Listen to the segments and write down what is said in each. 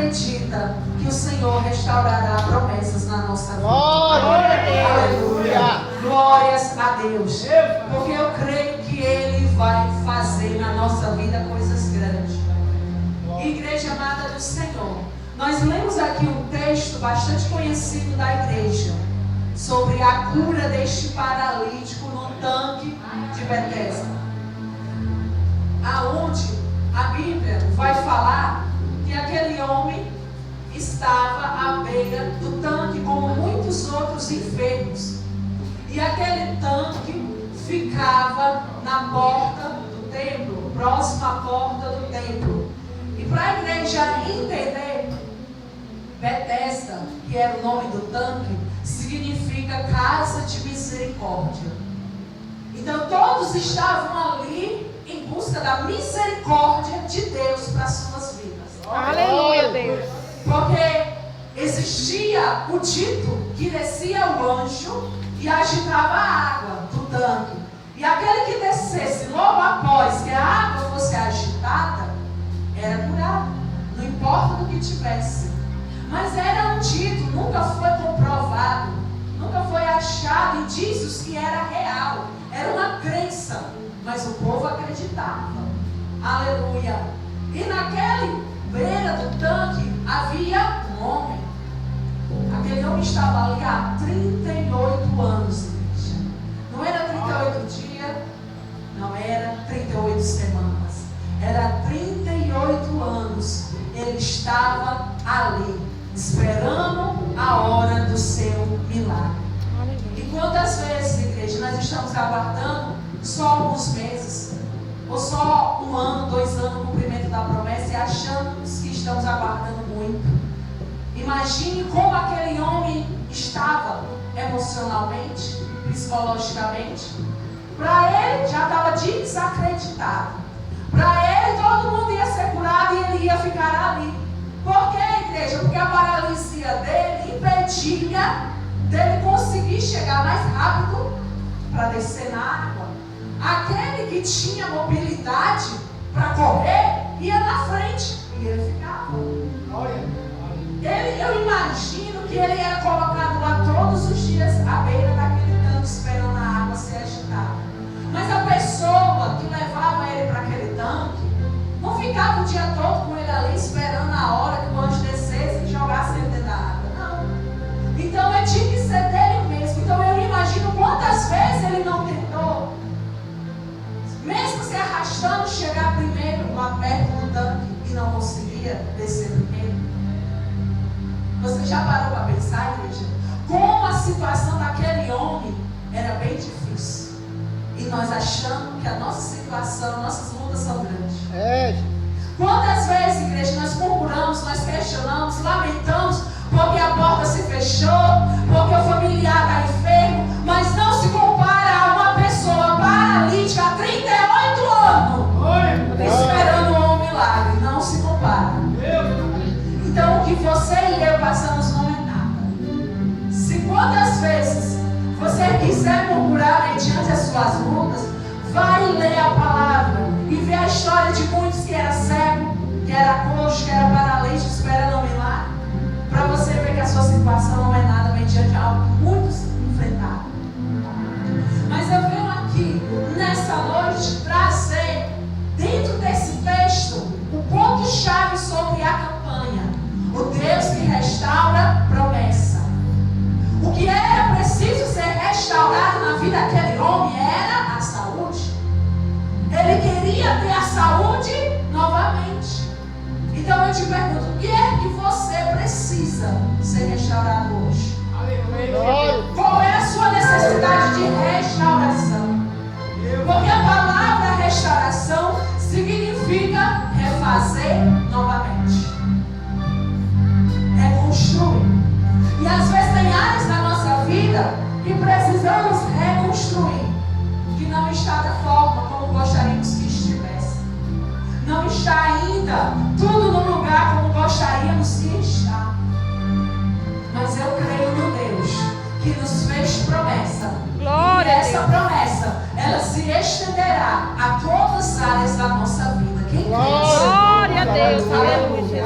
acredita que o Senhor restaurará promessas na nossa vida? Aleluia! Glórias a Deus. Porque eu creio que Ele vai fazer na nossa vida coisas grandes. Igreja amada do Senhor, nós lemos aqui um texto bastante conhecido da igreja sobre a cura deste paralítico no tanque de Betesda, aonde a Bíblia vai falar que aquele homem estava à beira do tanque como muitos outros enfermos, e aquele tanque ficava na porta do templo, próximo à porta do templo. E para a igreja entender, Betesda, que era o nome do tanque, significa casa de misericórdia. Então todos estavam ali em busca da misericórdia de Deus para as suas vidas. Aleluia, Deus. Porque existia o dito que descia o anjo e agitava a água do tanque. E aquele que descesse logo após que a água fosse agitada, era curado, não importa do que tivesse. Mas era um dito, nunca foi comprovado, nunca foi achado indícios que era real. Era uma crença, mas o povo acreditava. Aleluia. E naquele beira do tanque havia um homem. Aquele homem estava ali há 38 anos, igreja. Não era 38 dias, não era 38 semanas. Era 38 anos. Ele estava ali, esperando a hora do seu milagre. E quantas vezes, igreja, nós estamos aguardando só alguns meses, ou só um ano, 2 anos no cumprimento da promessa, e achamos que estamos aguardando muito. Imagine como aquele homem estava emocionalmente, psicologicamente. Para ele já estava desacreditado. Para ele todo mundo ia ser curado e ele ia ficar ali. Por quê, igreja? Porque a paralisia dele impedia dele conseguir chegar mais rápido para descer na água. Aquele que tinha mobilidade para correr ia na frente e ele ficava. Eu imagino que ele era colocado lá todos os dias à beira daquele tanque esperando a água ser agitada. Mas a pessoa que levava ele para aquele tanque não ficava o dia todo com ele ali esperando a hora que o anjo descesse e jogasse ele dentro da água. Não. Então ele tinha que ser dele mesmo. Então eu imagino quantas vezes ele não tentou, mesmo se arrastando, chegar primeiro lá perto do tanque e não conseguia descer primeiro. Você já parou para pensar, igreja? Como a situação daquele homem era bem difícil. E nós achamos que a nossa situação, nossas lutas são grandes. Quantas vezes, igreja, nós murmuramos, nós questionamos, lamentamos, porque a porta se fechou, porque o familiar está enfermo, mas não se compara a uma pessoa paralítica há 38 anos, esperando um milagre. Não se compara. Então o que você e eu passamos não é nada. Se quantas vezes você quiser murmurar mediante as suas lutas, vai ler a palavra e ver a história de muitos que era cego, que era coxo, que era paralítico, esperando um milagre, para você ver que a sua situação não é nada mediante algo que muitos enfrentaram. Mas eu venho aqui nessa noite trazer dentro desse texto o ponto-chave sobre a campanha. O Deus que restaura promessa. O que era preciso ser restaurado na vida daquele homem era a saúde. Ele queria ter a saúde novamente. Então eu te pergunto, o que é que você precisa ser restaurado hoje? Qual é a sua necessidade de restauração? Porque a palavra restauração significa refazer novamente, reconstruir. E às vezes tem áreas da nossa vida que precisamos reconstruir, que não está da forma como gostaríamos que estivesse. Não está ainda tudo no lugar como gostaríamos que está. Mas eu creio no Deus que nos fez promessa. Glória e essa a Deus. promessa, ela se estenderá a todas as áreas da nossa vida. Quem crê? Glória a Deus. Aleluia.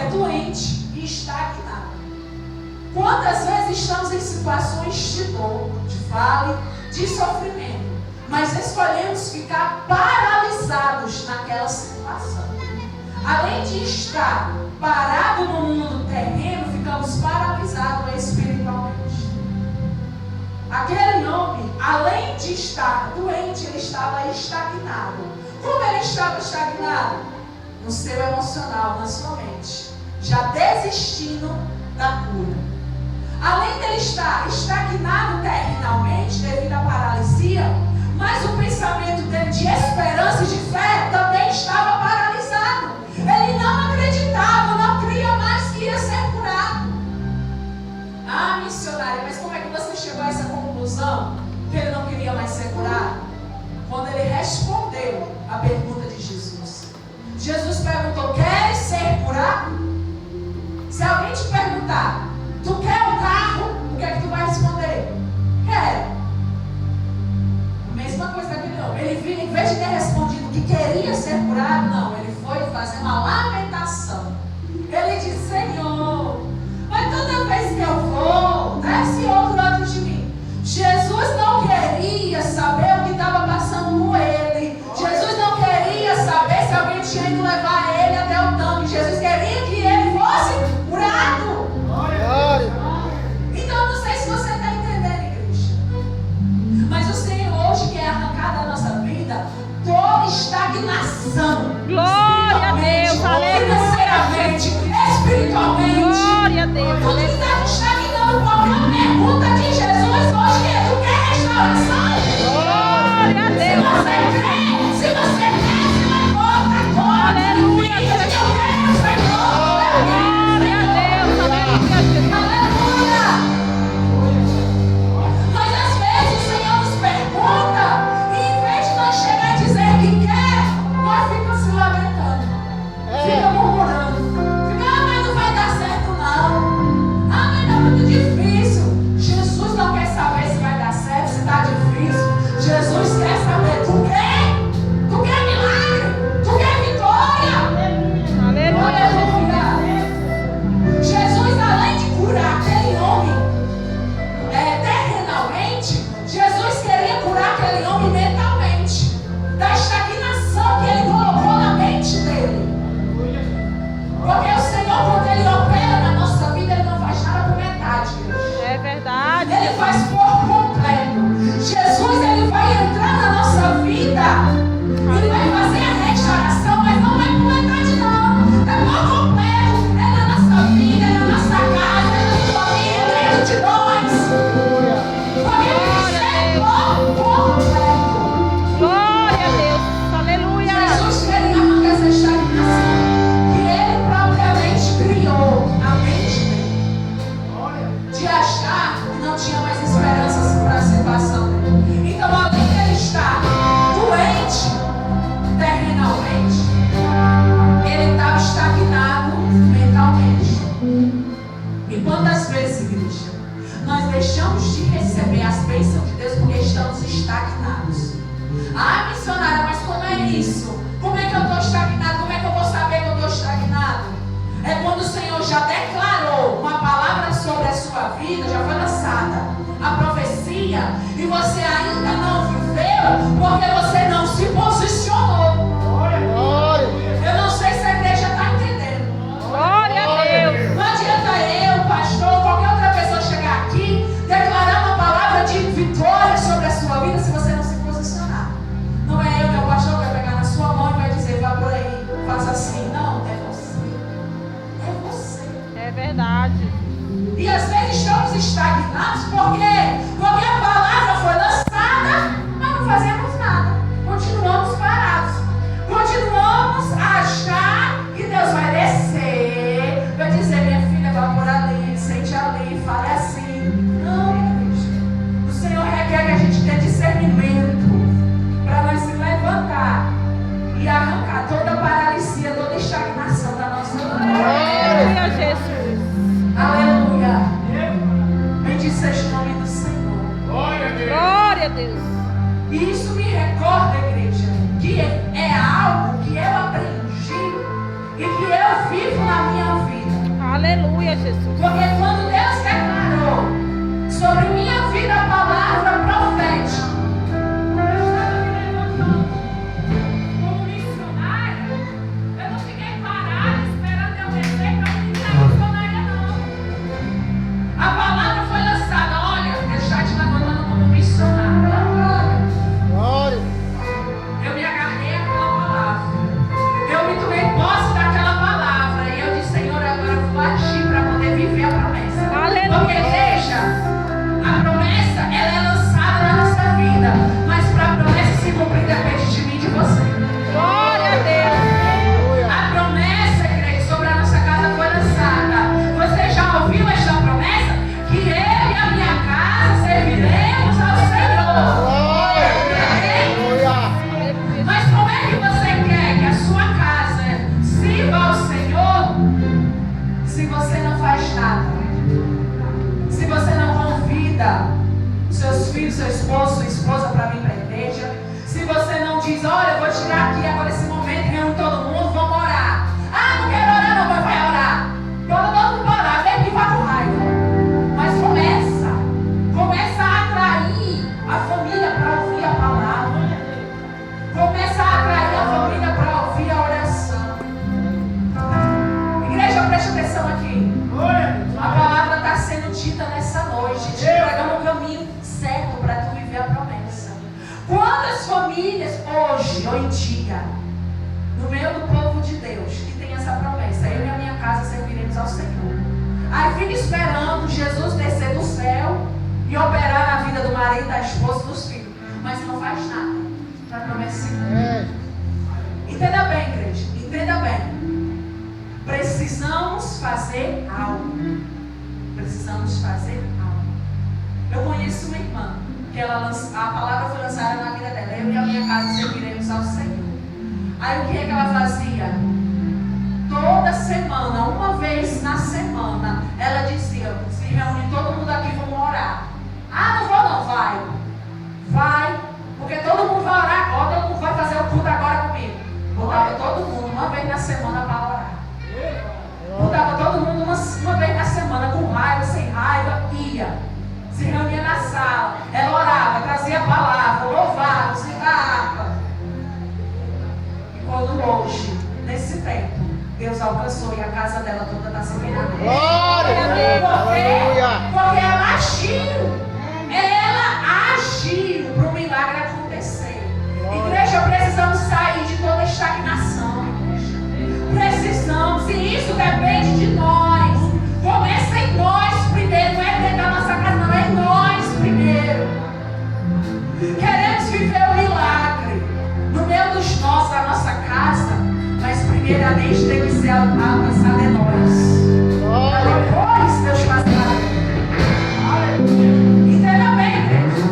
é doente e estagnado. Quantas vezes estamos em situações de dor, de vale, de sofrimento, mas escolhemos ficar paralisados naquela situação. Além de estar parado no mundo terreno, ficamos paralisados espiritualmente. Aquele homem, além de estar doente, ele estava estagnado. Como ele estava estagnado? No seu emocional, na sua mente, já desistindo da cura. Além dele estar estagnado terrenalmente devido à paralisia, mas o pensamento dele de esperança e de fé também estava paralisado. Ele não acreditava, não cria mais que ia ser curado. Ah, missionária, mas como é que você chegou a essa conclusão que ele não queria mais ser curado? Quando ele respondeu a pergunta de Jesus. Jesus perguntou: queres ser curado? Se alguém te perguntar: tu quer um carro? O que é que tu vai responder? Quero. A mesma coisa daquele homem. Ele, em vez de ter respondido que queria ser curado, não. Ele foi fazer uma lamentação. Ele disse: Senhor, mas toda vez que eu vou, desce outro antes de mim. Jesus não queria saber o que estava passando com ele. Jesus não queria saber se alguém tinha ido levar ele até o tanque. Jesus queria que ele fosse curado. Então, não sei se você está entendendo, igreja. Mas o Senhor hoje quer arrancar da nossa vida toda estagnação. Glória a Deus, aleluia. Financeiramente, espiritualmente. Glória a Deus. Tudo que está estagnando, qualquer pergunta de Jesus hoje é: tu quer restauração? Glória a Deus. Se você quer, se levanta agora. Aleluia. Diga que eu quero, Senhor. Glória a Deus, aleluia, Jesus. Aleluia. Mas às vezes o Senhor nos pergunta, e em vez de nós chegar e dizer que quer, nós ficamos se lamentando. Fica murmurando. Fica: ah, mas não vai dar certo não. Ah, mas é muito difícil. Jesus não quer saber se vai dar certo, se está difícil. Jesus quer saber: tu quer? Tu quer milagre? Tu quer vitória? Aleluia, Jesus. Aleluia. Jesus, além de curar aquele homem terrenalmente, Jesus queria curar aquele homem mentalmente, da estagnação que ele colocou na mente dele. Porque o Senhor, quando ele opera na nossa vida, ele não faz nada por metade, igreja. É verdade. Ele faz por completo. Jesus, ele vai entrar na nossa vida. Ele vai fazer a restauração, mas não é por metade não. É por completo. É na nossa vida, é na nossa casa, é na sua vida, é dentro de nós. Porque ele é por completo. Glória a Deus, aleluia. Jesus queria arrancar essa estagnação que ele propriamente criou na mente dele, de achar que não tinha mais esperanças para a situação dele. Então, além de ele estar doente terrenalmente, ele estava estagnado mentalmente. E quantas vezes, igreja, nós deixamos de receber as bênçãos de Deus porque estamos estagnados? Ah, missionária, mas como é isso? Como é que eu estou estagnado? Como é que eu vou saber que eu estou estagnado? É quando o Senhor já declarou uma palavra sobre a sua vida, já foi lançada a profecia, e você ainda não viveu porque você não se posicionou. Eu não sei se a igreja está entendendo. Glória a Deus. Não adianta eu, pastor, qualquer outra pessoa chegar aqui, declarar uma palavra de vitória sobre a sua vida se você não se posicionar. Não é eu, meu pastor, que vai pegar na sua mão e vai dizer: vá por aí, faz assim. Não, é você. É você. É verdade. E às vezes estamos estagnados porque a palavra foi lançada, mas não fazemos nada. Continuamos parados. Continuamos a achar que Deus vai descer, vai dizer: minha filha, vá por ali, sente ali, fale assim. Não, igreja. O Senhor requer que a gente tenha discernimento para nós se levantar e arrancar toda a paralisia, toda a estagnação da nossa vida. Aleluia, Jesus. Aleluia. Bendito seja o nome do Senhor. Glória a Deus. E isso me recorda, igreja, que é algo que eu aprendi e que eu vivo na minha vida. Aleluia, Jesus. Porque quando Deus declarou sobre minha vida a palavra profética, eu estava me levantando como missionária, eu não fiquei parada esperando eu descer para ministrar missionária, não. A palavra foi lançada, olha, Deus está te levantando como missionária. Glória. Eu me agarrei àquela palavra. Eu me tomei posse daquela palavra. E eu disse, Senhor, agora eu vou agir para poder viver a promessa. Aleluia. Porque veja, a promessa, ela é lançada na nossa vida. Mas para a promessa se cumprir depende de mim e de você. Glória a Deus. A promessa, igreja, sobre a nossa casa foi lançada. Você já ouviu esta promessa? Que eu e a minha casa serviremos ao Senhor. Glória. Mas como é que você quer que a sua casa sirva ao Senhor se você não faz nada? Se você não convida seus filhos, seu esposo, sua esposa para vir para a igreja? Se você não diz, olha, eu vou tirar aqui agora esse momento e reúne todo mundo, vamos orar. Ah, não quero orar não, mas vai orar. Todo mundo vai orar, mesmo que vá com raiva. Mas começa a atrair a família para ouvir a palavra. Começa a atrair a família para ouvir a oração. Igreja, preste atenção aqui. A palavra está sendo dita nessa noite, te pregando o caminho certo para tu viver a promessa. Quantas famílias hoje ou em dia, no meio do povo de Deus, que tem essa promessa, eu e a minha casa serviremos ao Senhor. Aí fica esperando Jesus descer do céu e operar na vida do marido, da esposa, dos filhos, mas não faz nada para a promessa se cumprir. Entenda bem, igreja, entenda bem. Precisamos fazer algo. Precisamos fazer algo. Eu conheço uma irmã, que a palavra foi lançada na vida dela. Eu e a minha casa serviremos ao Senhor. Aí o que é que ela fazia? Toda semana, uma vez na semana, ela dizia, se reúne todo mundo aqui, vamos orar. Ah, não vou não, vai. Vai, porque todo mundo vai orar agora, todo mundo vai fazer o culto agora comigo. Botava todo mundo uma vez na semana para orar. Botava todo mundo uma vez na semana, com raiva, sem raiva, ia. Se reunia na sala, ela orava, trazia a palavra, louvava, usava a harpa. E quando hoje, nesse tempo, Deus alcançou e a casa dela toda está servindo a Deus. Glória a Deus. Porque ela agiu. Ela agiu para o milagre acontecer. Igreja, precisamos sair de toda estagnação. Precisamos, e isso depende de nós. Começa em nós primeiro, não é dentro da nossa casa, não, é em nós primeiro. Queremos viver o milagre no meio dos nossos, da nossa casa, mas primeiramente tem que ser alcançado em nós. Para depois Deus fazer nada. Entenda bem, igreja.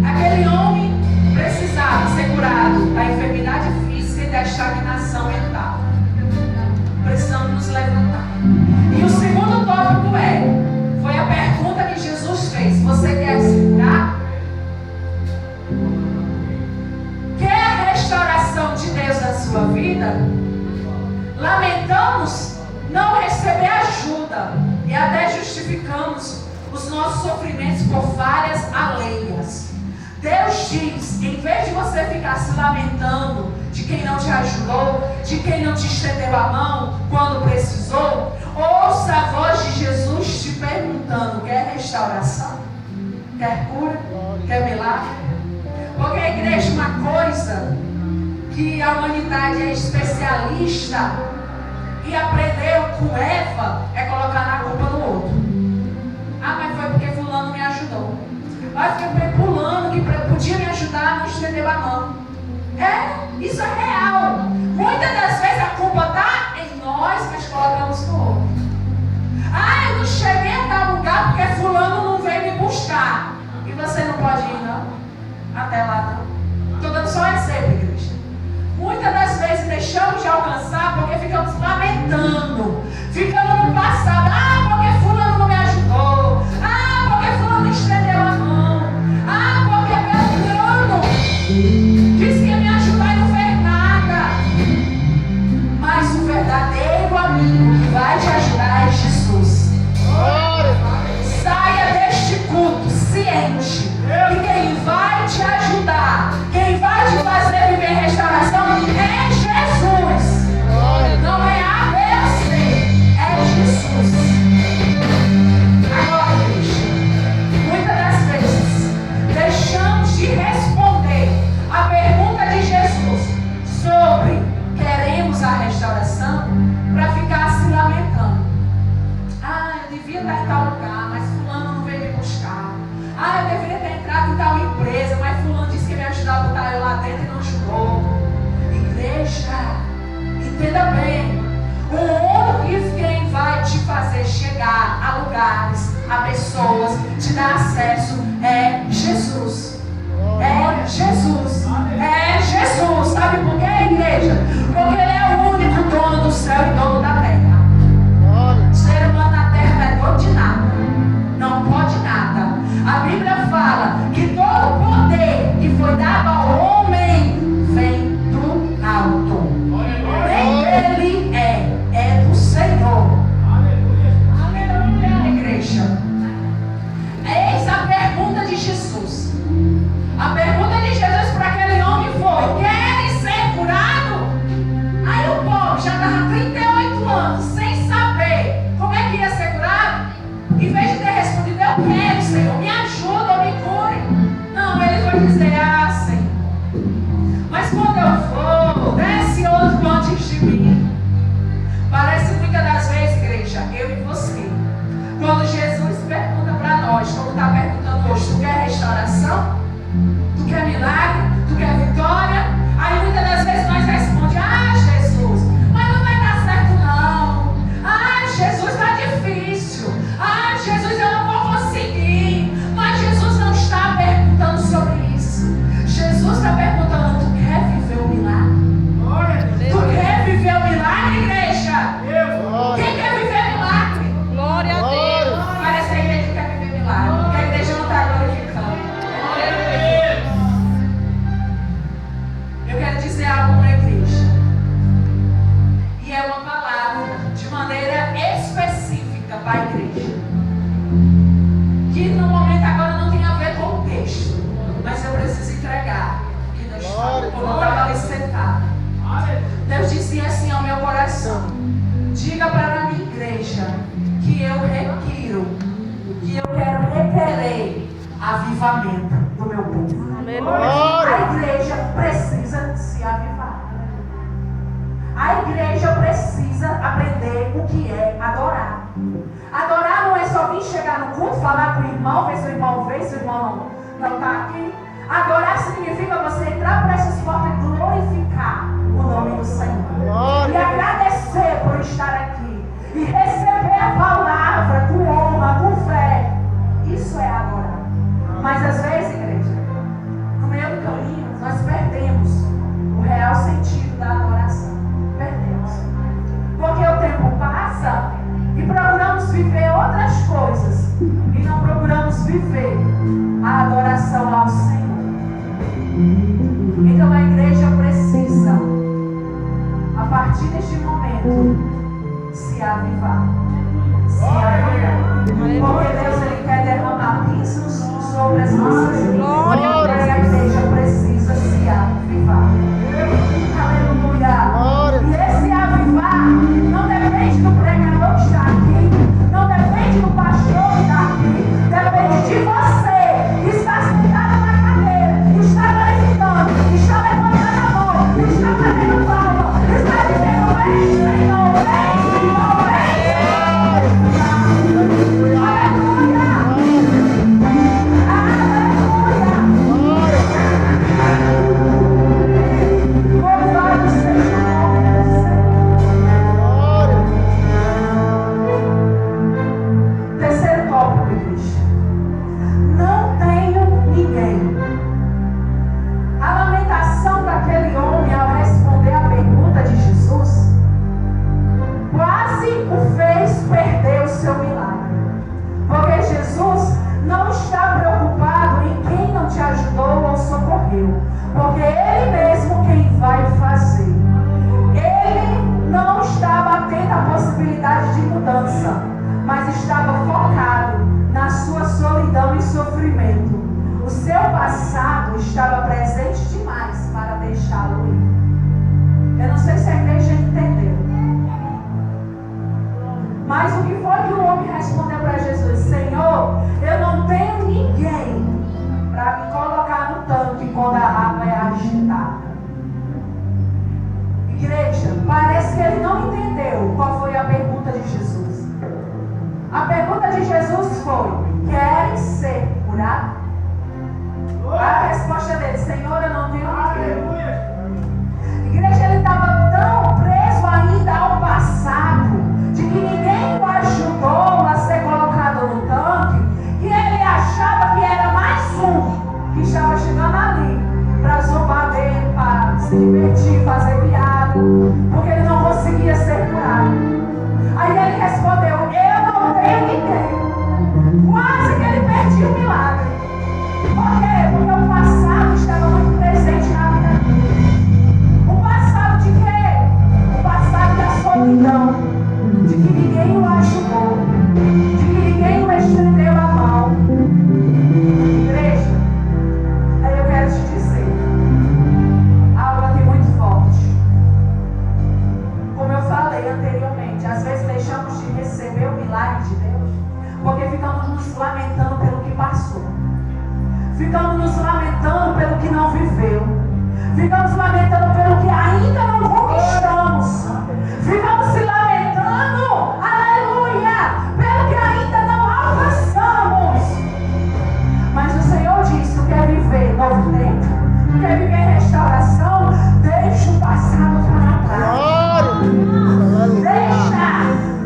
Aquele homem precisava ser curado da enfermidade física e da estagnação mental. Precisamos nos levantar. E o segundo tópico foi a pergunta que Jesus fez: você quer se curar? Quer a restauração de Deus na sua vida? Lamentamos não receber ajuda e até justificamos os nossos sofrimentos por falhas alheias. Deus diz, em vez de você ficar se lamentando de quem não te ajudou, de quem não te estendeu a mão quando precisou, ouça a voz de Jesus te perguntando: quer restauração? Quer cura? Quer milagre? Porque a igreja, uma coisa que a humanidade é especialista e aprendeu com Eva, é colocar na culpa no outro. Ah, mas foi porque fulano me ajudou. Mas foi fulano que podia me ajudar, não estendeu a mão. Isso é real. Muitas das vezes a culpa está em nós, mas colocamos no outro. Ah, eu não cheguei a tal lugar porque fulano não veio me buscar. E você não pode ir, não? Até lá, não. Estou dando só um exemplo, igreja. Muitas das vezes deixamos de alcançar porque ficamos lamentando. Ficamos no passado. Ah, porque fulano não me ajudou. Ah, porque fulano não estendeu a mão. Ah, porque Beltrano disse que ia me ajudar e não fez nada. Mas o verdadeiro amigo pessoas, te dá acesso, é Jesus. É Jesus. É Jesus. Sabe por quê, igreja? Porque Ele é o único dono do céu e dono da terra. O ser humano na terra não é dono de nada. Não pode nada. A Bíblia fala que todo o poder que foi dado ao homem vem do alto. Nem dele é do Senhor. Aleluia, igreja. Eis a pergunta de Jesus. A pergunta de Jesus para aquele homem foi: queres ser curado? Aí o povo já estava 38 anos sem saber como é que ia ser curado. Em vez de ter respondido, eu quero, Senhor, me ajuda ou me cure. Não, ele foi dizer: ah, Senhor, mas quando eu for, desce outro antes de mim. Parece muitas das vezes, igreja, eu e você, quando Jesus pergunta para nós, como está perguntando hoje: tu quer restauração? Tu quer milagre? Tu quer vitória? Aí muitas das vezes nós respondemos: ah, Jesus, mas não vai dar certo não. Ah, Jesus, está difícil. Ah, Jesus, eu não vou conseguir. Mas Jesus não está perguntando sobre isso. Jesus está perguntando: tu quer viver o milagre? Tu quer viver o milagre, igreja? Quem quer viver milagre? Glória a Deus. Parece a igreja que quer viver milagre, porque a igreja não está glorificando. Eu quero dizer algo para a igreja. E é uma palavra de maneira específica para a igreja. Que no momento agora não tem a ver com o texto. Mas eu preciso entregar. Que Deus falou quando eu estava ali sentada. Deus dizia assim ao meu coração: diga para a minha igreja que eu requiro, que eu quero requerer avivamento do meu povo. A igreja precisa se avivar. A igreja precisa aprender o que é adorar. Adorar não é só vir chegar no culto, falar com o irmão, ver se o irmão veio, se o irmão não está aqui. Adorar significa você entrar para essas portas e glorificar o nome do Senhor. E agradecer por estar aqui. E receber a palavra com honra, com fé. Isso é adorar. Mas às vezes, igreja, no meio do caminho, nós perdemos o real sentido da adoração. Perdemos. Porque o tempo passa e procuramos viver outras coisas. E não procuramos viver a adoração ao Senhor. Então a igreja precisa, a partir deste momento, se avivar. Se avivar. Porque Deus ele quer derramar bênçãos sobre as nossas vidas. E a igreja precisa se avivar. Aleluia. E esse avivar não depende do pregador que está aqui, não depende do pastor que está aqui, depende de você que está sentado na cadeira, está glorificando, está levantando a mão, está fazendo palma, está dizendo: vem, Senhor, vem, Senhor, vem. Aleluia. Louvado seja o nome do Senhor. Terceiro tópico, igreja. Não tenho ninguém. A lamentação daquele homem ao responder à pergunta de Jesus quase o fez perder o seu milagre. Porque Jesus não está preocupado em quem não te ajudou ou socorreu. Porque Ele mesmo quem vai fazer. Ele não estava atento à possibilidade de mudança, mas estava focado na sua solidão e sofrimento. O seu passado estava presente demais para deixá-lo ir. Eu não sei se a igreja entendeu. Mas o que foi que o homem respondeu para Jesus? Senhor, eu não tenho ninguém para me colocar no tanque quando a água é agitada. Igreja, parece que ele não entendeu qual foi a pergunta de Jesus. A pergunta de Jesus foi: querem ser curados? A resposta dele: Senhor, eu não ficamos nos lamentando pelo que não viveu, ficamos lamentando pelo que ainda não conquistamos, ficamos se lamentando, aleluia, pelo que ainda não alcançamos. Mas o Senhor diz: tu quer viver novo tempo, tu quer viver restauração, deixa o passado para trás.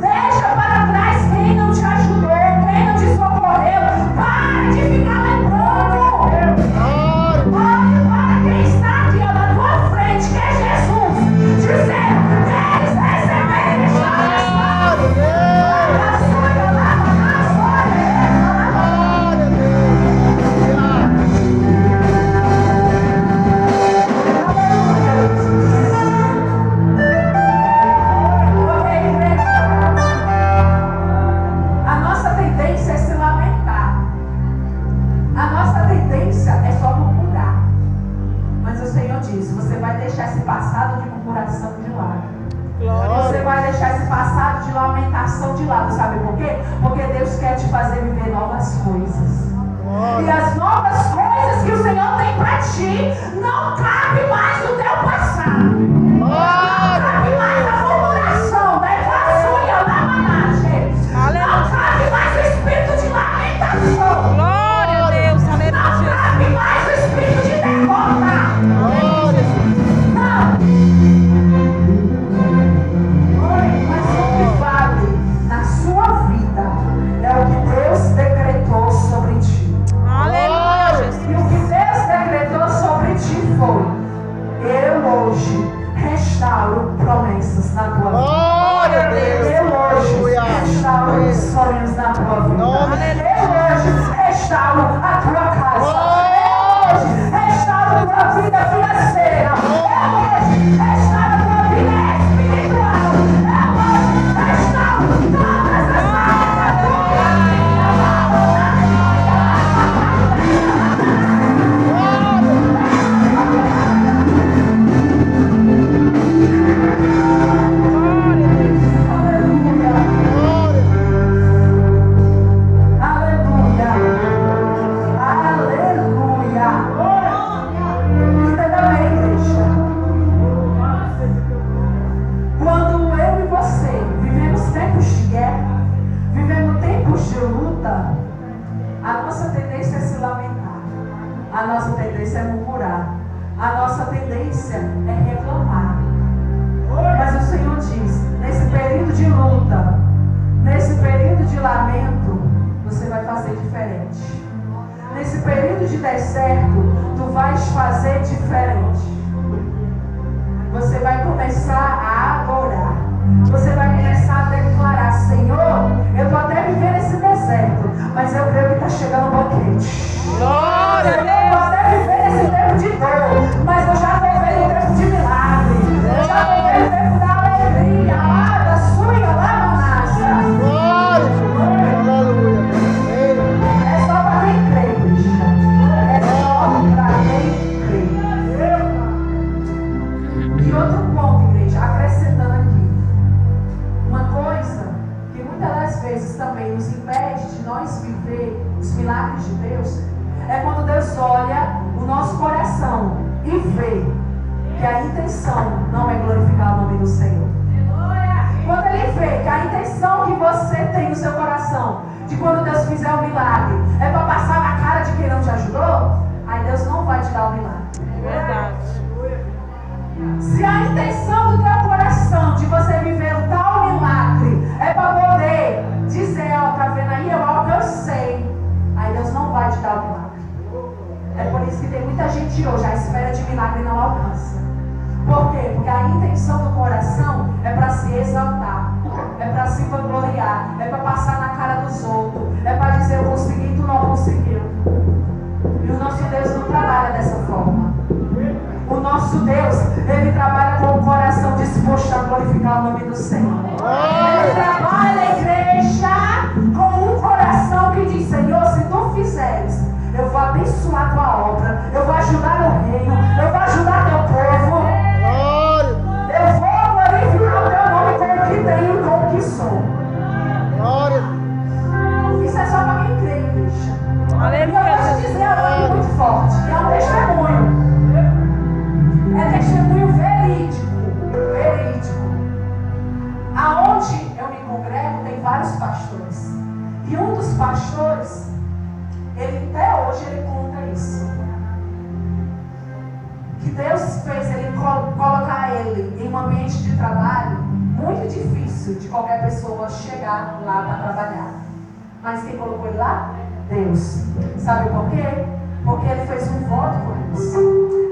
Deixa para trás quem não te ajudou, quem não te socorreu. Para de ficar lembrando. Olhe para quem está aqui na tua frente, que é Jesus, dizendo: eles receberem restauração. A sua lava na a nossa tendência é se lamentar. A nossa tendência é só murmurar. Mas o Senhor diz: você vai deixar esse passado de murmuração de lado. Você vai deixar esse passado de lamentação de lado. Sabe por quê? Porque Deus quer te fazer viver novas coisas. E as novas coisas que o Senhor tem para ti não cabe mais no teu passado. Não cabe mais a murmuração da inflação da managem. Não cabe mais o espírito de lamentação. Glória a Deus, Não aleluia. cabe mais o espírito de derrota. Não. Mas o que vale na sua vida é o que Deus decretou sobre ti. Aleluia, Jesus. E o que Deus decretou sobre ti foi: eu hoje restauro promessas na tua vida. Eu hoje restauro os sonhos na tua vida. Eu hoje restauro a tua casa. Eu hoje restauro a tua vida financeira. Eu hoje restauro a tua vida espiritual. Eu hoje restauro todas as áreas da tua vida. A nossa tendência é murmurar. A nossa tendência é reclamar. Mas o Senhor diz: nesse período de luta, nesse período de lamento, você vai fazer diferente. Nesse período de deserto, tu vais fazer diferente. Você vai começar a adorar. Você vai começar a declarar: Senhor, eu estou até vivendo esse deserto, mas eu creio que está chegando um banquete. Glória a Eu Deus. estou até vivendo esse tempo de dor, mas eu já estou vendo o tempo de milagre. Eu já estou vendo o tempo da alegria. Lá da sua, lá na nasce. É só para quem crê, Cristo. É só para quem crê. E outro ponto, igreja, acrescentando aqui. Uma coisa que muitas das vezes também nos impede de nós viver os milagres de Deus é quando Deus olha o nosso coração e vê que a intenção não é glorificar o nome do Senhor. Quando Ele vê que a intenção que você tem no seu coração de quando Deus fizer um milagre é para passar na cara de quem não te ajudou, aí Deus não vai te dar o milagre. Verdade. Se a intenção do teu coração de você viver um tal milagre é para poder dizer: ó, tá vendo aí, eu alcancei, aí Deus não vai te dar o milagre. É por isso que tem muita gente hoje à espera de milagre e não alcança. Por quê? Porque a intenção do coração é para se exaltar, é para se vangloriar, é para passar na cara dos outros, é para dizer: eu consegui e tu não conseguiu. E o nosso Deus não trabalha dessa forma. O nosso Deus, Ele trabalha com o coração disposto a glorificar o nome do Senhor. Ele trabalha, igreja, com um coração que diz: Senhor, se tu fizeres, eu vou abençoar a tua obra, eu vou ajudar o reino, eu vou ajudar teu povo, eu vou glorificar o teu nome com o que tenho e com o que sou. Isso é só para quem crê, igreja. Aleluia. E eu vou te dizer algo muito hoje ele conta isso. Que Deus fez ele colocar ele em um ambiente de trabalho muito difícil de qualquer pessoa chegar lá para trabalhar. Mas quem colocou ele lá? Deus. Sabe por quê? Porque ele fez um voto com Deus.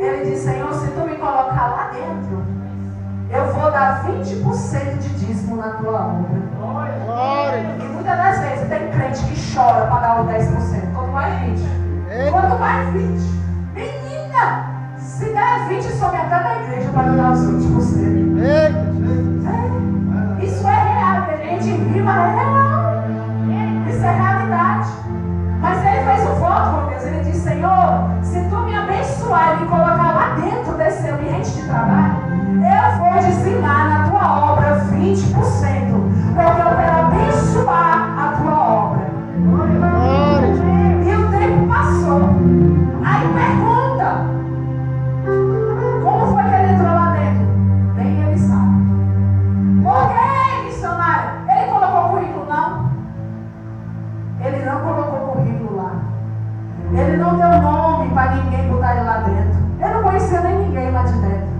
Ele disse: Senhor, se tu me colocar lá dentro, eu vou dar 20% de dízimo na tua obra. Glória. E muitas das vezes tem crente que chora para dar o 10%. Quanto mais 20. Quanto mais 20. Menina, se der 20, some até na igreja para dar os 20%. Isso é real. A gente ri, mas é real. Isso é realidade. Mas ele fez um voto com Deus. Ele disse: Senhor, se tu me abençoar e me colocar lá dentro desse ambiente de trabalho, eu vou dizimar na tua obra 20%, porque eu quero abençoar a tua obra. E o tempo passou. Aí pergunta: como foi que ele entrou lá dentro? Nem ele sabe. Por que, missionário? Ele colocou currículo, não? Ele não colocou currículo lá. Ele não deu nome para ninguém botar ele lá dentro. Ele não conhecia nem ninguém lá de dentro.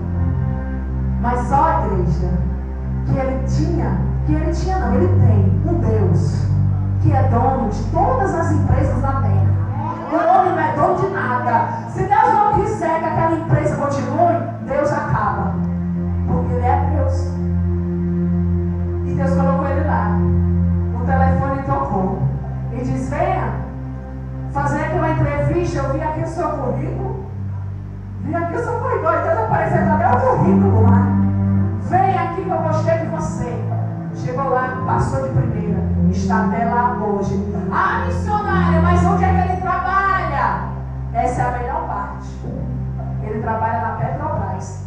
Mas só a igreja que ele tem um Deus que é dono de todas as empresas da terra. O homem não é dono de nada. Se Deus não quiser que aquela empresa continue, Deus acaba. Porque ele é Deus. E Deus colocou ele lá. O telefone tocou. E diz: venha fazer aqui uma entrevista. Eu vi aqui o seu currículo. Vi aqui o seu currículo. Então apareceu até o currículo lá. Vem aqui que eu gostei de você. Chegou lá, passou de primeira. Está até lá hoje. Ah, missionária, mas onde é que ele trabalha? Essa é a melhor parte. Ele trabalha na Petrobras.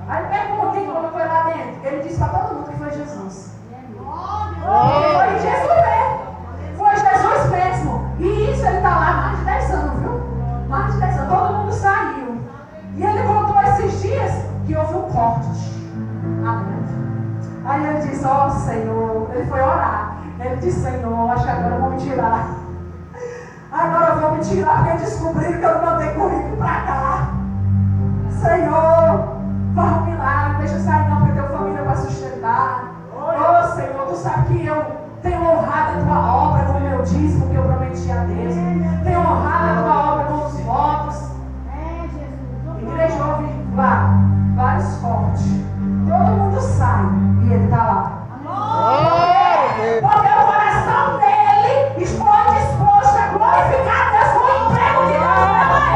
Aí pergunta quem colocou ele lá dentro. Ele disse para todo mundo que foi Jesus. Foi Jesus mesmo. Foi Jesus mesmo. E isso ele está lá há mais de 10 anos, viu? Mais de 10 anos. Todo mundo saiu. E ele contou esses dias que houve um corte. Amém. Aí ele disse: ó Senhor, ele foi orar. Ele disse: Senhor, acho que agora eu vou me tirar. Agora eu vou me tirar porque descobriram que eu não mandei currículo pra cá. Senhor, faz um milagre, deixa eu sair não, porque eu tenho família para sustentar. Ô Senhor, tu sabe que eu tenho honrado a tua obra com o meu dízimo que eu prometi a Deus. Tenho honrado a tua obra com os votos. Igreja, houve vários cortes. Todo mundo sai e ele está lá. Porque o coração dele foi disposto a glorificar Deus com o emprego que Deus deu a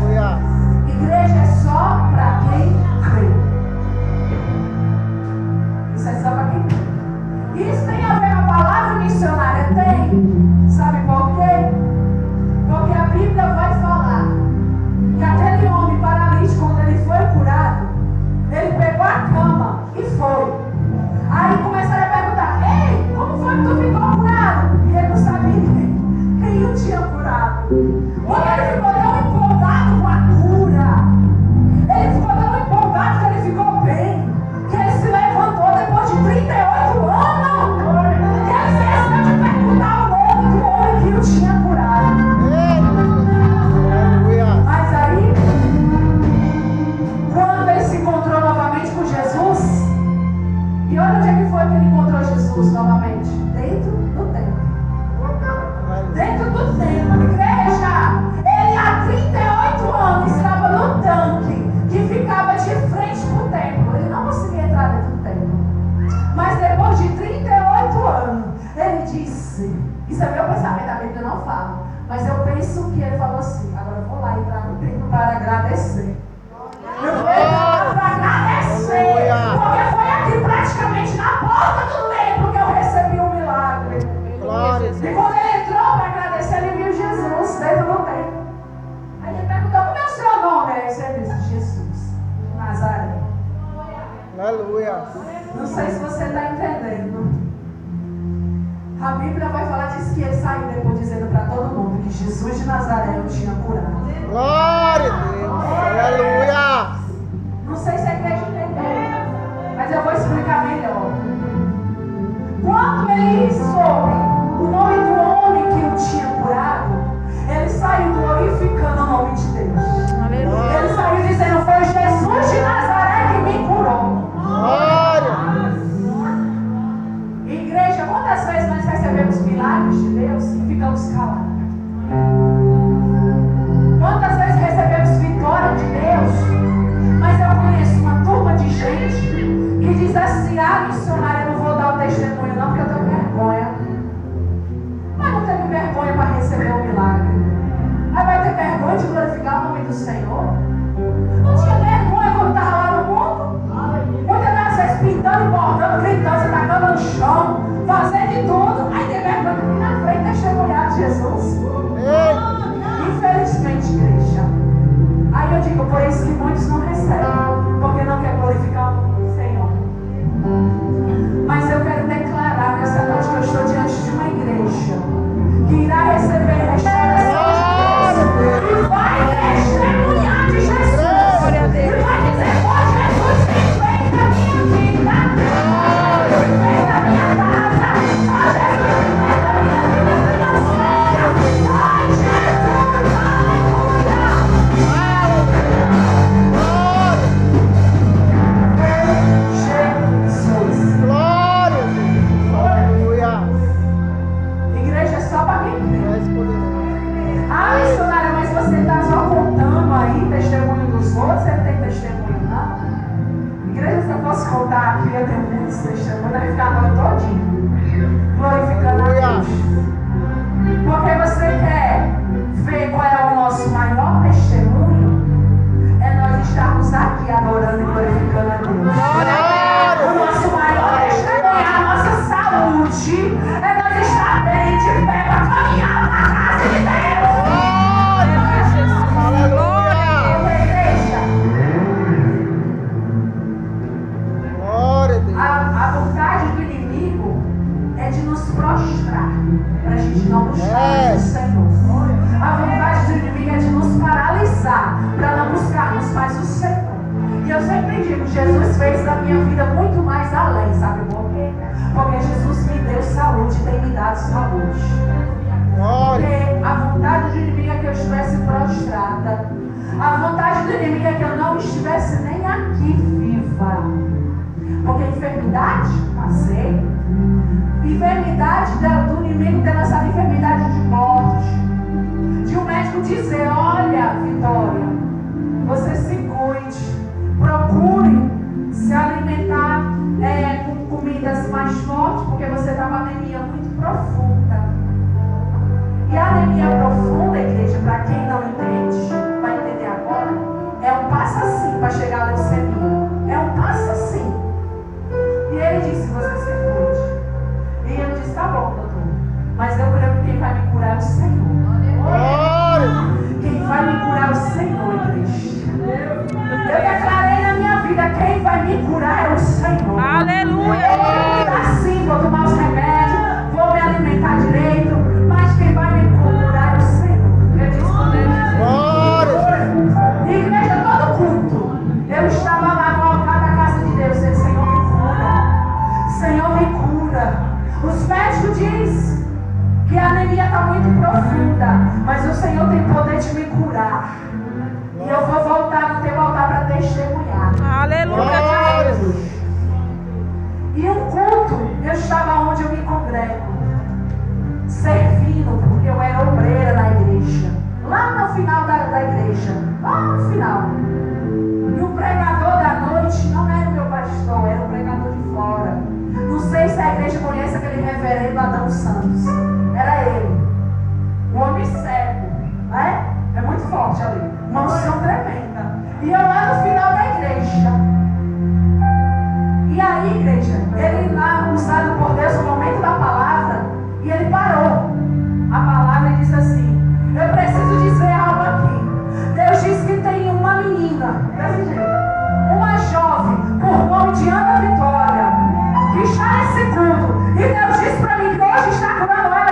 ele. Igreja é só para quem crê. Isso é só para quem crê. Isso tem a ver com a palavra missionária? Tem. Sabe por quê? Porque a Bíblia vai falar que aquele homem paralítico, quando ele foi curado, ele pegou a cama e foi. Aí começaram a perguntar: ei, como foi que tu ficou curado? E ele não sabia quem o tinha curado. Porque ele ficou tão empolgado com a cura. Ele ficou tão empolgado que ele ficou bem. Que ele se levantou depois de 38 anos. Que ele esqueceu de perguntar o nome do homem que o tinha curado. Mas aí, quando ele se encontrou novamente com Jesus, e olha onde é que foi que ele encontrou Jesus novamente? Dentro do templo. Dentro do templo, igreja. Ele há 38 anos estava no tanque que ficava de frente para o templo. Ele não conseguia entrar dentro do templo. Mas depois de 38 anos, ele disse: isso é meu pensamento, a Bíblia não fala, mas eu penso que ele falou assim: agora eu vou lá entrar no templo para agradecer. Eu vou entrar para agradecer, porque foi aqui praticamente na porta do templo que eu recebi um milagre. E quando ele entrou para agradecer, ele viu Jesus dentro do templo. Aí ele perguntou: como é o seu nome? Aí ele disse: Jesus de Nazaré. Aleluia. Não sei se você está entendendo. A Bíblia vai falar disso, que ele saiu depois dizendo para todo mundo que Jesus de Nazaré o tinha curado. Glória a Deus. Aleluia. Não sei se a igreja entendeu, mas eu vou explicar melhor. Quando ele soube o nome do quantas vezes nós recebemos milagres de Deus e ficamos calados? Quantas vezes recebemos vitória de Deus? Mas eu conheço uma turma de gente que diz assim: ah, missionária, eu não vou dar o testemunho não, porque eu tenho vergonha. Mas não teve vergonha para receber o milagre. Aí vai ter vergonha de glorificar o nome do Senhor? Não tinha vergonha quando estava lá no mundo? Muitas das vezes pintando e bordando, gritando, se tacando no chão, fazendo de tudo. Aí tem vergonha de vir na frente e testemunhar de Jesus. Infelizmente, igreja. Aí eu digo, por isso que muitos não recebem, porque não quer glorificar o nome do Senhor. Mas eu quero declarar nessa noite que eu estou diante de uma igreja que irá receber restauração de Deus e vai testemunhar de Jesus. E vai dizer: ó, Jesus fez na minha vida, Jesus fez na minha casa, ó, Jesus fez na minha vida financeira, ó, Jesus, aleluia. Jesus. Glória a Deus. Aleluia. Igreja é só para quem crê. És poderoso. Ah, missionária, mas você está só contando aí testemunho dos outros, você não tem testemunho, não? Igreja, se eu fosse contar aqui, eu tenho muitos testemunhos, eu ia ficar a noite todinha glorificando a Deus. Porque você quer ver qual é o nosso maior testemunho? É nós estarmos aqui adorando e glorificando a Deus. O nosso maior testemunho é a nossa saúde. É nós estar bem de pé para caminhar na casa de Deus. Igreja, Glória a Deus. a vontade do inimigo é de nos prostrar, para a gente não buscar o Senhor. A vontade do inimigo é de nos paralisar, para não buscarmos mais o Senhor. E eu sempre digo, Jesus fez da minha vida muito mais além, sabe por quê? Porque Jesus me deu saúde e tem me dado saúde. Glória. Porque a vontade do inimigo é que eu estivesse prostrada. A vontade do inimigo é que eu não estivesse nem aqui viva. Porque enfermidade, passei. Enfermidade do inimigo ter lançado enfermidade de morte. De um médico dizer: olha, Vitória, você se cuide. Procure se alimentar com comidas mais fortes, porque você está com anemia muito profunda. E a anemia profunda, igreja, para quem não entende, vai entender agora, é um passo assim para chegar à leucemia. É um passo assim. E ele disse: você se cuide. E eu disse: tá bom, doutor. Mas eu creio que quem vai me curar é o Senhor. Glória. Quem vai me curar é o Senhor, igreja. Eu declarei na minha vida: quem vai me curar é o Senhor. Aleluia. Eu vou cuidar sim, vou tomar os remédios, vou me alimentar direito, mas quem vai me curar é o Senhor. Eu disse com Deus. Glória. Igreja, todo culto, eu estava lá no altar da casa de Deus, dizendo: Senhor, me cura. Senhor, me cura. Os médicos dizem que a anemia está muito profunda, mas o Senhor tem poder de me curar. E eu vou voltar no teu altar para testemunhar. Aleluia. E um culto, eu estava onde eu me congrego, servindo, porque eu era obreira na igreja. Lá no final da igreja, lá no final. E o pregador da noite não era o meu pastor, era o pregador de fora. Não sei se a igreja conhece aquele reverendo Adão Santos. Era ele. O homem cego, né? É muito forte ali. Uma unção tremenda. E eu lá no final da igreja. E aí, igreja, ele lá, usado por Deus no momento da palavra, e ele parou a palavra e disse assim: eu preciso dizer algo aqui. Deus disse que tem uma menina, desse jeito, uma jovem, por nome de Ana Vitória, que está nesse culto. E Deus disse para mim que hoje está curando ela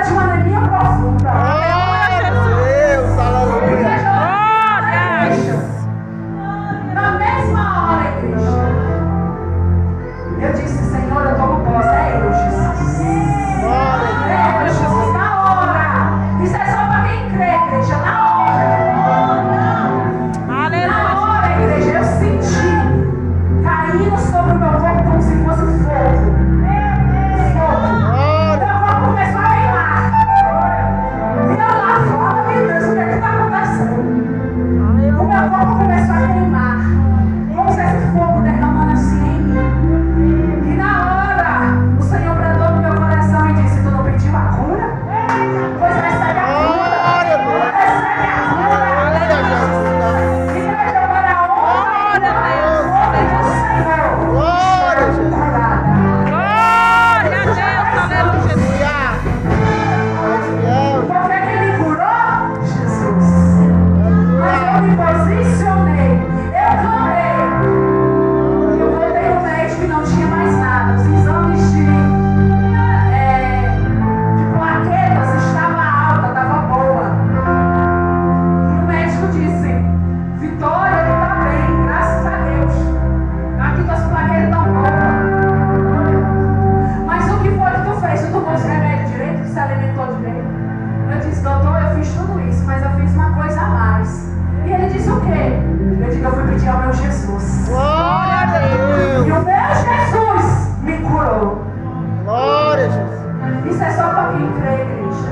quem crê, igreja.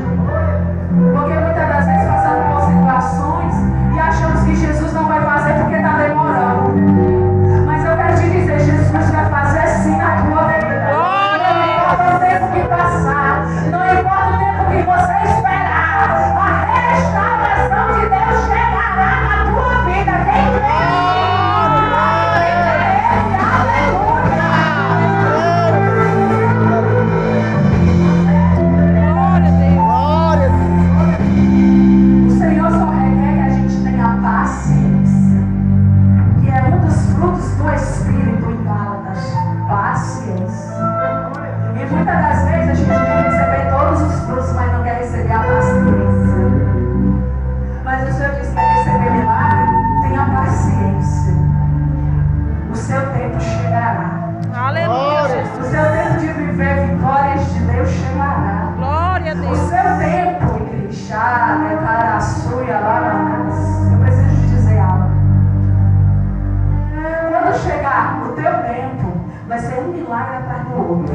Porque muitas das vezes passamos por situações e achamos que Jesus não vai fazer porque está demorando. Mas eu quero te dizer, Jesus vai fazer sim na tua vida. Não importa o tempo que passar, não importa o tempo que você esperar, a restauração de Deus chegará na tua vida. Quem crê?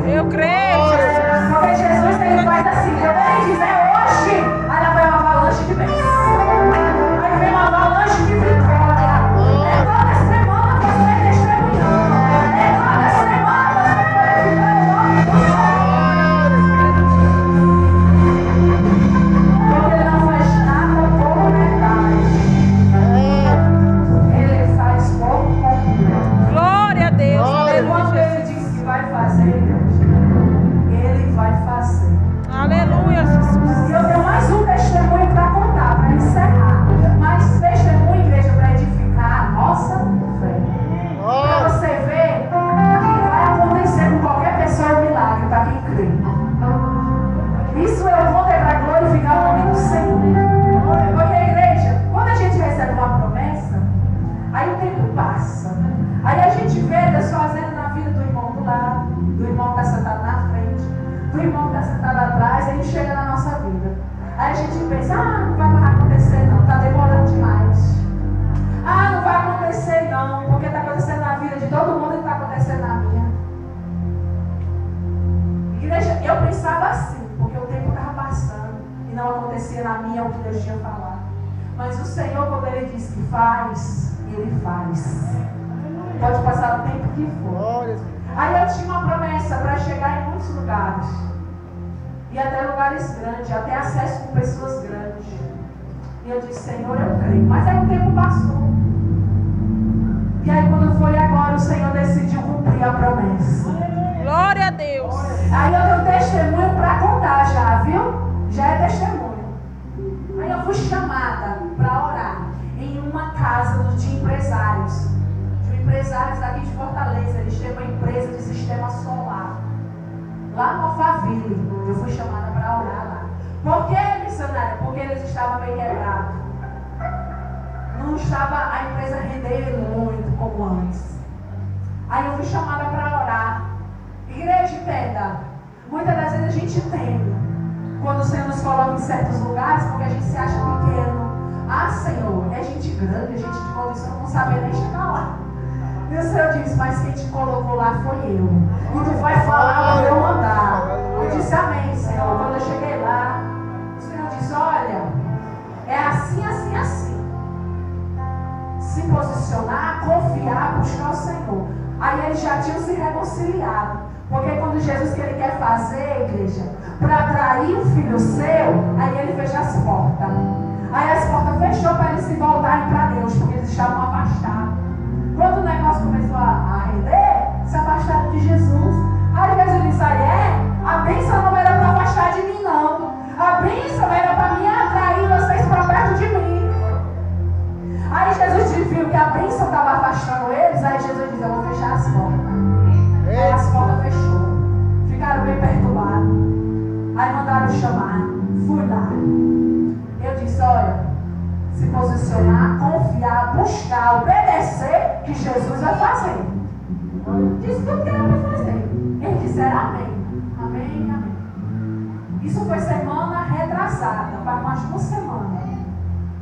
Eu creio, Jesus. Porque Jesus ele faz assim, quando ele dizer hoje, aí vem uma avalanche de bênção. Aí vem uma avalanche de vitória. É toda semana você testemunhando. É toda semana você glorificando o nome do Senhor. Porque ele não faz nada por metade. Ele faz por completo. Glória a Deus. Quando ele diz que vai fazer, ele vai fazer. Aleluia, Jesus. E eu tenho mais um testemunho para contar, para encerrar. Mais testemunho, igreja, para edificar a nossa fé. Para você ver que vai acontecer com qualquer pessoa um milagre, para quem crê. Isso eu vou ter para glorificar o nome do Senhor. Porque, igreja, quando a gente recebe uma promessa, aí o tempo passa. Aí a gente vê Deus fazendo na vida do irmão do lado, do irmão que está sentado na frente, do irmão que está sentado atrás, aí chega na nossa vida. Aí a gente pensa, não vai mais acontecer não, está demorando demais. Não vai acontecer não, porque está acontecendo na vida de todo mundo e está acontecendo na minha. Igreja, eu pensava assim, porque o tempo estava passando e não acontecia na minha o que Deus tinha falado. Mas o Senhor, quando Ele diz que faz, Ele faz. Pode passar o tempo que for. Aí eu tinha uma promessa para chegar em muitos lugares. E até lugares grandes, até acesso com pessoas grandes. E eu disse, Senhor, eu creio. Mas aí o tempo passou. E aí quando foi agora, o Senhor decidiu cumprir a promessa. Glória a Deus. Aí eu tenho testemunho para contar já, viu? Já é testemunho. Aí eu fui chamada para orar em uma casa de empresários. Empresários daqui de Fortaleza, eles têm uma empresa de sistema solar. Lá no Alphaville, eu fui chamada para orar lá. Por que, missionária? Porque eles estavam bem quebrados. Não estava a empresa rendendo muito como antes. Aí eu fui chamada para orar. Igreja, entenda. Muitas das vezes a gente teme quando o Senhor nos coloca em certos lugares, porque a gente se acha pequeno. Senhor, é gente grande, é gente de condição, não sabe nem chegar lá. E o Senhor disse, mas quem te colocou lá foi eu. E tu vai falar quando eu mandar. Eu disse, amém, Senhor. Quando eu cheguei lá, o Senhor disse, olha, é assim, assim, assim. Se posicionar, confiar, buscar o Senhor. Aí eles já tinham se reconciliado. Porque quando Jesus que ele quer fazer, igreja, para atrair um filho seu, aí ele fecha as portas. Aí as portas fechou para eles se voltarem para Deus, porque eles estavam afastados. Quando o negócio começou a render, se afastaram de Jesus. Aí Jesus disse, a bênção não era para afastar de mim não. A bênção era para me atrair vocês para perto de mim. Aí Jesus viu que a bênção estava afastando eles, aí Jesus disse, eu vou fechar as portas. Aí as portas fechou. Ficaram bem perturbados. Aí mandaram chamar. Fui lá. Eu disse, olha, se posicionar, confiar, buscar, obedecer, que Jesus vai fazer. Disse tudo que era para fazer. Eles disseram amém. Amém, amém. Isso foi semana retrasada, para mais de uma semana.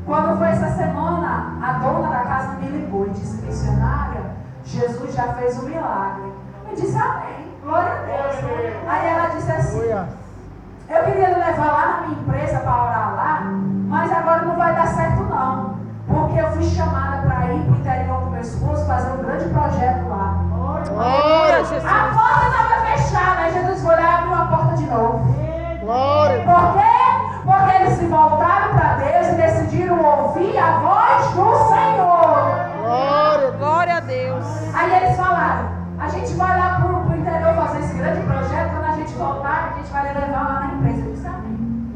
Quando foi essa semana, a dona da casa me ligou e disse, missionária, Jesus já fez um milagre. Eu disse amém, glória a Deus. Aí ela disse assim, eu queria esposo fazer um grande projeto lá. Aleluia, A Jesus. porta estava fechada, aí Jesus foi lá e abriu a porta de novo. Glória. Por quê? Porque eles se voltaram para Deus e decidiram ouvir a voz do Senhor. Glória. Glória a Deus. Aí eles falaram, a gente vai lá pro interior fazer esse grande projeto, quando a gente voltar, a gente vai levar lá na empresa. Eu disse, amém.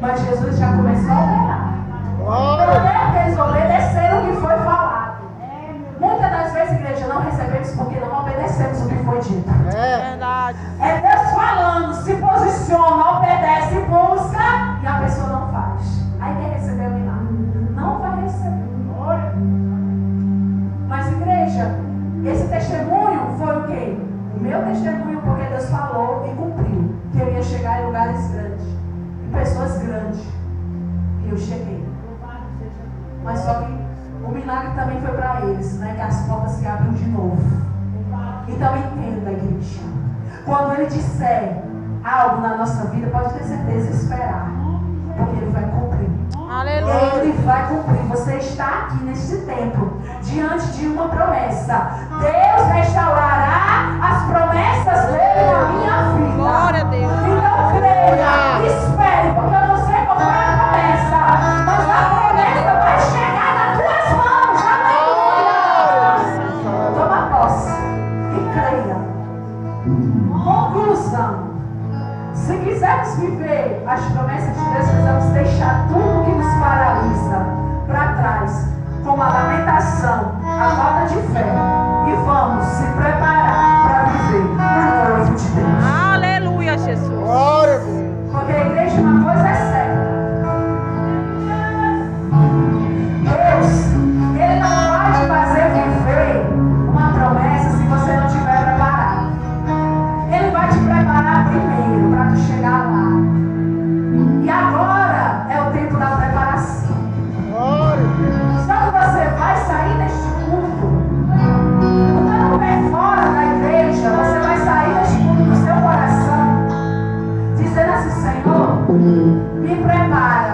Mas Jesus já começou a operar. Glória. Porque eles obedeceram o que foi falado. Muitas das vezes, igreja, não recebemos porque não obedecemos o que foi dito. É. Verdade. É Deus falando, se posiciona, obedece, busca, e a pessoa não faz. Aí quer receber o milagre? Não vai receber. Mas, igreja, esse testemunho foi o quê? O meu testemunho, porque Deus falou e cumpriu. Que eu ia chegar em lugares grandes, em pessoas grandes. E eu cheguei. Mas só que o milagre também foi para eles, né? Que as portas se abriram de novo. Então entenda, igreja. Quando Ele disser algo na nossa vida, pode ter certeza, esperar. Porque Ele vai cumprir. Aleluia. Ele vai cumprir. Você está aqui neste tempo, diante de uma promessa. Deus restaurará as promessas dele na minha vida. Glória a Deus. Então creia, espere, porque eu não sei qual foi a promessa, mas a promessa vai chegar nas tuas mãos. Aleluia. Toma posse e creia. Conclusão. Se quisermos viver as promessas de Deus, precisamos deixar tudo que nos paralisa para trás, como a lamentação, a falta de fé, e vamos se preparar para viver o novo de Deus. Aleluia, Jesus. Glória a Deus. Porque a igreja, uma coisa é certa. Deus, Ele não vai te fazer viver uma promessa se você não estiver preparado. Ele vai te preparar primeiro para tu chegar lá. E agora é o tempo da preparação. Glória. Só que você vai sair deste culto, botando o pé fora da igreja, você vai sair deste culto do seu coração, dizendo assim, Senhor, me prepara